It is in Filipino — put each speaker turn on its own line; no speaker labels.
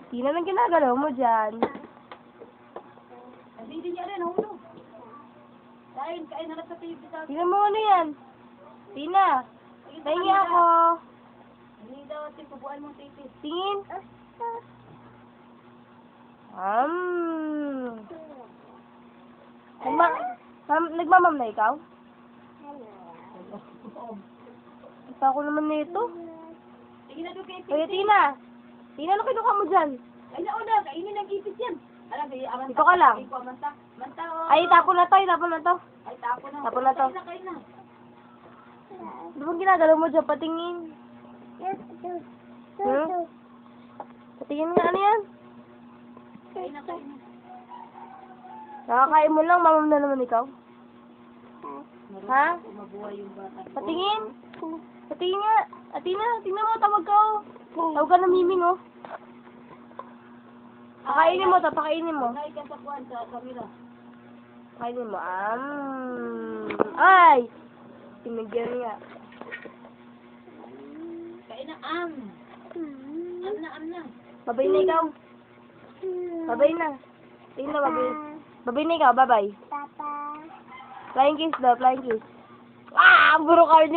Tina, nang ginagalaw mo dyan?
Hindi niya rin, ulo. Kain na lang sa TV sa...
Tina mo ano yan? Tina, pahingi ako.
Hindi daw, tipubuan mong titi.
Tingin. Nagmamam na ikaw? Ito ako naman nito.
Sige na doon kay titi.
Kaya Tina. Tina, ano kinuha mo dyan?
Ay na, una, kainin ng ipis yan. Alam, amanta.
Ito ka lang.
Manta, oh.
Ay, tapon na to, tapon na to.
Ay, tapo na.
Tapon na to.
Kain na.
Di ba ginagalaw mo dyan? Patingin. Patingin nga, ano yan?
Kain na.
Nakakain mo lang, mamam na naman ikaw. Ha?
Mabuhay yung bata.
Patingin. Patingin nga. Atina, tingnan mo, tawag ka oh. Tawag ka ng miming oh. Pakainin mo to, pakainin mo.
Kain ka sa kuwan, sa kamera.
Pakainin mo. Ay! Tinagyan nga.
Kain na, Am na.
Babay na ikaw. Babay na. Tingnan na, babay. Babay na ikaw, babay.
Papa.
Flying kiss daw, flying kiss. Ah! Buro ka rin